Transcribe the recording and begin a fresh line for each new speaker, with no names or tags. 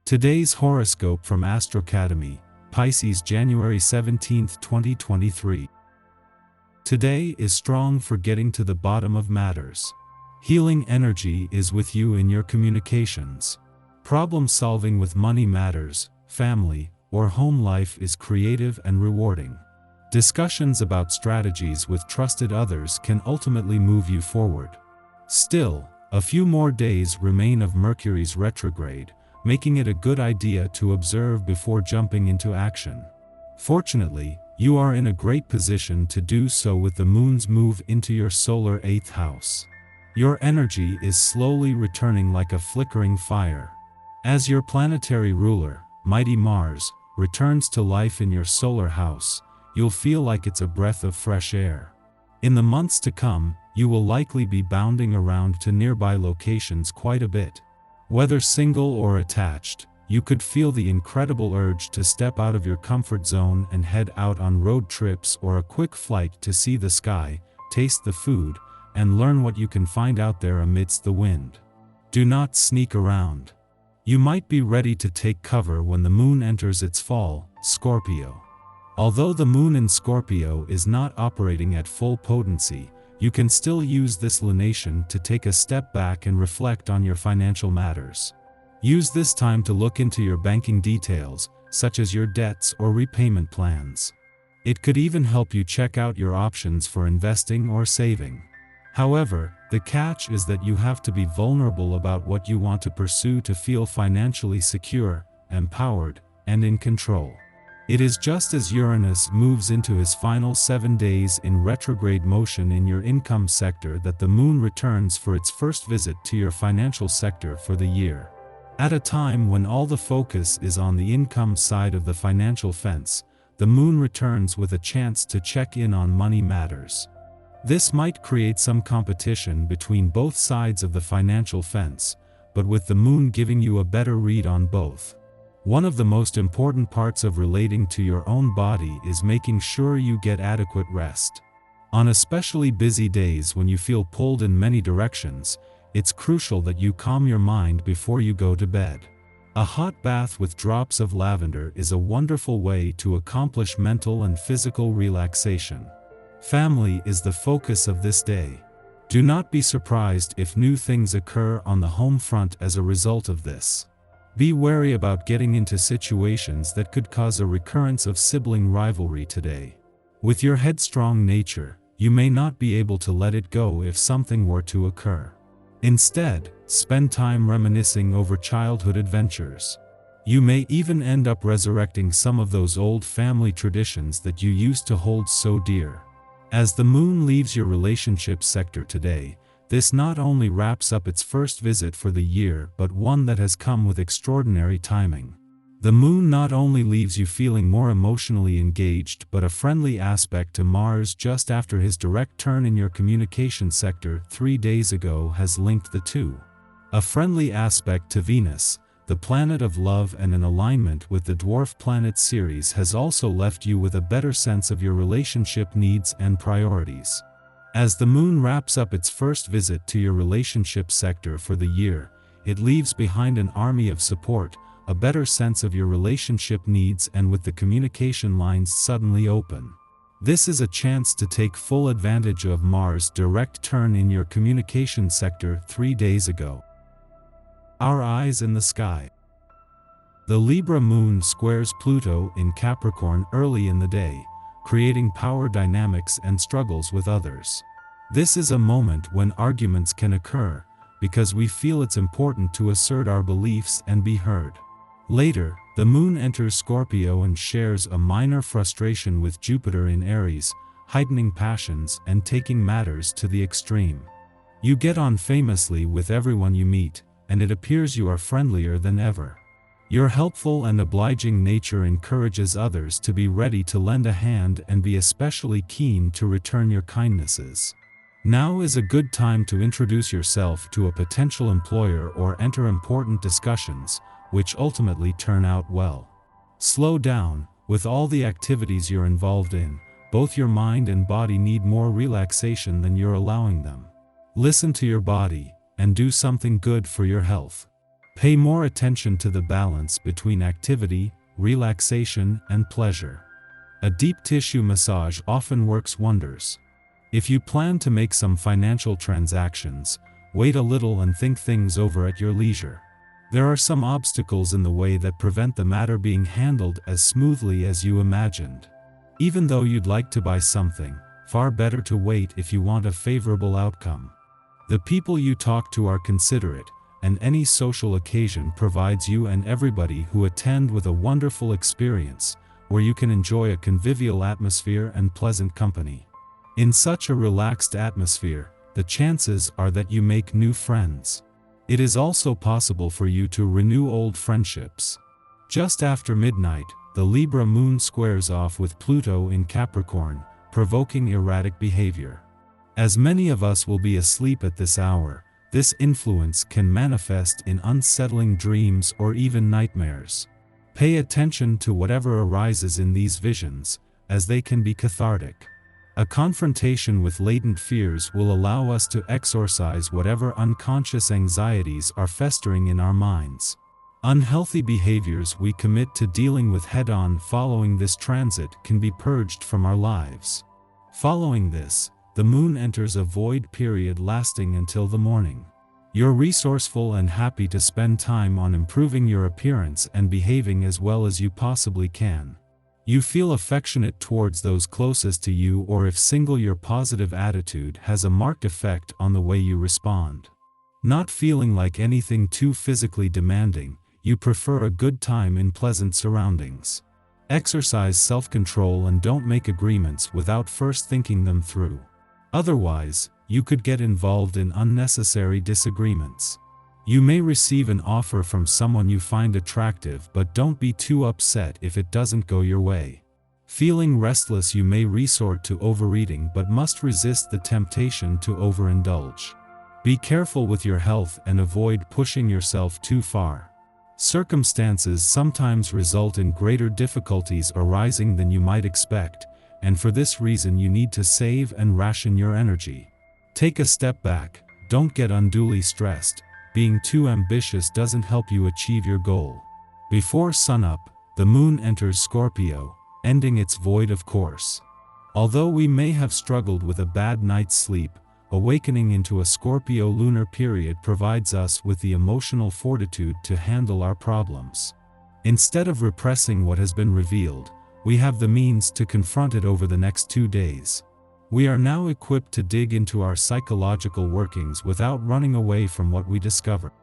Today's horoscope from Astrocademy, Pisces January 17, 2023. Today is strong for getting to the bottom of matters. Healing energy is with you in your communications. Problem solving with money matters, family, or home life is creative and rewarding. Discussions about strategies with trusted others can ultimately move you forward. Still, a few more days remain of Mercury's retrograde, making it a good idea to observe before jumping into action. Fortunately, you are in a great position to do so with the moon's move into your solar 8th house. Your energy is slowly returning like a flickering fire. As your planetary ruler, mighty Mars, returns to life in your solar house, you'll feel like it's a breath of fresh air. In the months to come, you will likely be bounding around to nearby locations quite a bit. Whether single or attached, you could feel the incredible urge to step out of your comfort zone and head out on road trips or a quick flight to see the sky, taste the food, and learn what you can find out there amidst the wind. Do not sneak around. You might be ready to take cover when the moon enters its fall, Scorpio. Although the moon in Scorpio is not operating at full potency, you can still use this lunation to take a step back and reflect on your financial matters. Use this time to look into your banking details, such as your debts or repayment plans. It could even help you check out your options for investing or saving. However, the catch is that you have to be vulnerable about what you want to pursue to feel financially secure, empowered, and in control. It is just as Uranus moves into his final 7 days in retrograde motion in your income sector that the moon returns for its first visit to your financial sector for the year. At a time when all the focus is on the income side of the financial fence, the moon returns with a chance to check in on money matters. This might create some competition between both sides of the financial fence, but with the moon giving you a better read on both. One of the most important parts of relating to your own body is making sure you get adequate rest. On especially busy days when you feel pulled in many directions, it's crucial that you calm your mind before you go to bed. A hot bath with drops of lavender is a wonderful way to accomplish mental and physical relaxation. Family is the focus of this day. Do not be surprised if new things occur on the home front as a result of this. Be wary about getting into situations that could cause a recurrence of sibling rivalry today. With your headstrong nature, you may not be able to let it go if something were to occur. Instead, spend time reminiscing over childhood adventures. You may even end up resurrecting some of those old family traditions that you used to hold so dear. As the moon leaves your relationship sector today, this not only wraps up its first visit for the year but one that has come with extraordinary timing. The moon not only leaves you feeling more emotionally engaged but a friendly aspect to Mars just after his direct turn in your communication sector 3 days ago has linked the two. A friendly aspect to Venus, the planet of love and an alignment with the dwarf planet Ceres has also left you with a better sense of your relationship needs and priorities. As the moon wraps up its first visit to your relationship sector for the year, it leaves behind an army of support, a better sense of your relationship needs, and with the communication lines suddenly open. This is a chance to take full advantage of Mars' direct turn in your communication sector 3 days ago. Our eyes in the sky. The Libra moon squares Pluto in Capricorn early in the day, creating power dynamics and struggles with others. This is a moment when arguments can occur, because we feel it's important to assert our beliefs and be heard. Later, the moon enters Scorpio and shares a minor frustration with Jupiter in Aries, heightening passions and taking matters to the extreme. You get on famously with everyone you meet, and it appears you are friendlier than ever. Your helpful and obliging nature encourages others to be ready to lend a hand and be especially keen to return your kindnesses. Now is a good time to introduce yourself to a potential employer or enter important discussions, which ultimately turn out well. Slow down. With all the activities you're involved in, both your mind and body need more relaxation than you're allowing them. Listen to your body, and do something good for your health. Pay more attention to the balance between activity, relaxation, and pleasure. A deep tissue massage often works wonders. If you plan to make some financial transactions, wait a little and think things over at your leisure. There are some obstacles in the way that prevent the matter being handled as smoothly as you imagined. Even though you'd like to buy something, far better to wait if you want a favorable outcome. The people you talk to are considerate, and any social occasion provides you and everybody who attend with a wonderful experience, where you can enjoy a convivial atmosphere and pleasant company. In such a relaxed atmosphere, the chances are that you make new friends. It is also possible for you to renew old friendships. Just after midnight, the Libra moon squares off with Pluto in Capricorn, provoking erratic behavior. As many of us will be asleep at this hour, this influence can manifest in unsettling dreams or even nightmares. Pay attention to whatever arises in these visions, as they can be cathartic. A confrontation with latent fears will allow us to exorcise whatever unconscious anxieties are festering in our minds. Unhealthy behaviors we commit to dealing with head-on following this transit can be purged from our lives. Following this, the moon enters a void period lasting until the morning. You're resourceful and happy to spend time on improving your appearance and behaving as well as you possibly can. You feel affectionate towards those closest to you, or if single, your positive attitude has a marked effect on the way you respond. Not feeling like anything too physically demanding, you prefer a good time in pleasant surroundings. Exercise self-control and don't make agreements without first thinking them through. Otherwise, you could get involved in unnecessary disagreements. You may receive an offer from someone you find attractive, but don't be too upset if it doesn't go your way. Feeling restless, you may resort to overeating but must resist the temptation to overindulge. Be careful with your health and avoid pushing yourself too far. Circumstances sometimes result in greater difficulties arising than you might expect, and for this reason you need to save and ration your energy. Take a step back, don't get unduly stressed. Being too ambitious doesn't help you achieve your goal. Before sunup, the moon enters Scorpio, ending its void of course. Although we may have struggled with a bad night's sleep, awakening into a Scorpio lunar period provides us with the emotional fortitude to handle our problems. Instead of repressing what has been revealed, we have the means to confront it over the next 2 days. We are now equipped to dig into our psychological workings without running away from what we discover.